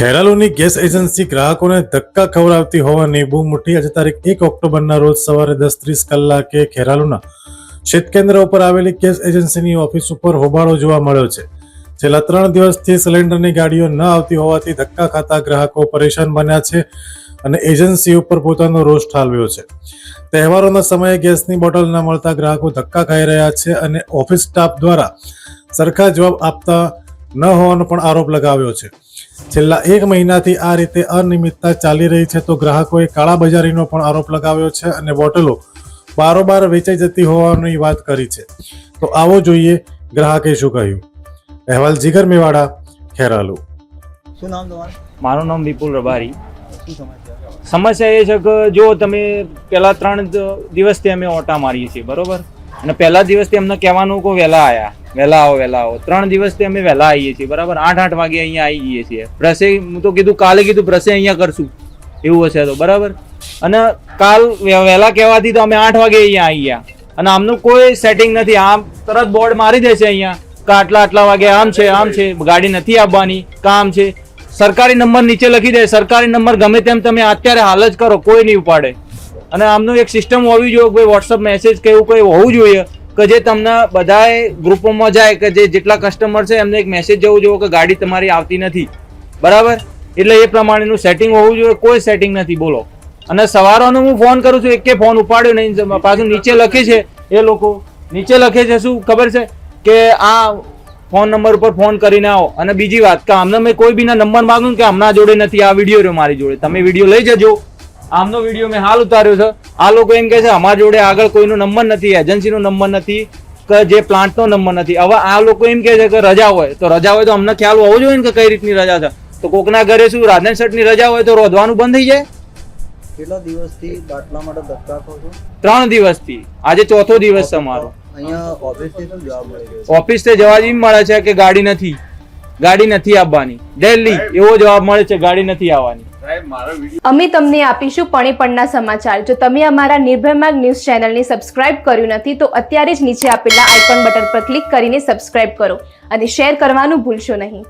ખેરાલુની gas agency ગ્રાહકોને ધક્કા ખવડાવતી હોવાની બૂમ ઉઠી. આજે તારીખ 1 ઓક્ટોબરના રોજ સવારે 10:30 કલાકે ખેરાલુના શીતકેન્દ્ર ઉપર આવેલી ગેસ એજન્સીની ઓફિસ ઉપર હોબાળો જોવા મળ્યો છે. છેલ્લા 3 દિવસથી સિલિન્ડરની ગાડીઓ ન આવતી હોવાથી ધક્કા ખાતા ગ્રાહકો પરેશાન બન્યા છે અને એજન્સી ઉપર પોતાનો રોષ ઠાલવ્યો છે. તહેવારોના સમયે ગેસની બોટલ ન મળતા ગ્રાહકો ધક્કા ખાઈ રહ્યા છે અને ઓફિસ સ્ટાફ દ્વારા સરખા જવાબ આપતા ન હોવાનો પણ આરોપ લગાવ્યો છે. છેલ્લા 1 મહિનાથી આ રીતે અનિયમિતતા ચાલી રહી છે તો ગ્રાહકોએ કાળાબજારીનો પણ આરોપ લગાવ્યો છે અને બોટલો બારોબાર વેચાઈ જતી હોવાની વાત કરી છે. તો આવો જોઈએ ગ્રાહકે શું કહ્યું. અહેવાલ જીગર મેવાડા, ખેરાલુ. શું નામ તમારું? મારું નામ વિપુલ રબારી. શું સમસ્યા એ છે કે જો તમે પહેલા 3 દિવસથી અમે ઓટા મારીએ છીએ, બરોબર, અને પહેલા દિવસથી અમને કહેવાનું કે વહેલા આવો. 3 દિવસથી અમે વહેલા આવીએ છીએ, બરાબર. 8 વાગે અહીંયા આવી જઈએ છીએ. બ્રશે હું તો કીધું કાલે બ્રશે અહીંયા કરશું એવું હશે તો, બરાબર. અને કાલ વહેલા કહેવાથી તો અમે 8 વાગે અહીંયા આવી ગયા અને આમનું કોઈ સેટિંગ નથી. આમ તરત બોર્ડ મારી દેશે અહીંયા કે આટલા વાગે આમ છે, ગાડી નથી આવવાની, કામ છે. સરકારી નંબર નીચે લખી દે. સરકારી નંબર ગમે તેમ તમે અત્યારે હાલ જ કરો, કોઈ નહીં ઉપાડે. અને આમનું એક સિસ્ટમ હોવી જોઈએ, કોઈ વોટ્સઅપ મેસેજ કે એવું કોઈ હોવું જોઈએ કે જે તમને બધાએ ગ્રુપોમાં જાય કે જે જેટલા કસ્ટમર છે એમને એક મેસેજ જવું જોઈએ કે ગાડી તમારી આવતી નથી, બરાબર. એટલે એ પ્રમાણેનું સેટિંગ હોવું જોઈએ. કોઈ સેટિંગ નથી, બોલો. અને સવારનો હું ફોન કરું છું, એકે ફોન ઉપાડ્યો નહીં. પાછું નીચે લખે છે, એ લોકો નીચે લખે છે શું ખબર છે કે આ ફોન નંબર ઉપર ફોન કરીને આવો. અને બીજી વાત કે આમને મેં કોઈ બીના નંબર માંગું કે આમના જોડે નથી, આ વિડીયો રહ્યો મારી જોડે, તમે વિડીયો લઈ જજો. આમનો વિડીયો મેં હાલ ઉતાર્યો છે. આ લોકો એમ કહે છે અમારા જોડે આગળ કોઈનો નંબર નથી, એજન્સીનો નંબર નથી, કે જે પ્લાન્ટનો નંબર નથી. હવે આ લોકો એમ કહે છે કે રજા હોય તો અમને ખ્યાલ હોવો જોઈએ ને કે કઈ રીતની રજા છે. તો કોકના ઘરે શું રાધન શર્ટની રજા હોય તો રોધવાનું બંધ થઈ જાય. કેટલા દિવસથી બાટલા માટે ધક્કા ખાવ છો? 3 દિવસથી. આજે 4થો દિવસ છે મારો. અહીંયા ઓફિસથી શું જવાબ મળી રહ્યો છે? ઓફિસથી જવાબ એમ મળે છે કે ગાડી નથી આવવાની. દિલ્હી એવો જવાબ મળે છે, ગાડી નથી આવવાની. અમે તમને આપીશું પણેપણના સમાચાર. જો તમે અમારા નિર્ભય માર્ગ ન્યૂઝ ચેનલને સબસ્ક્રાઇબ કર્યું નથી તો અત્યારે જ નીચે આપેલા આઇકોન બટન પર ક્લિક કરીને સબસ્ક્રાઇબ કરો અને શેર કરવાનું ભૂલશો નહીં.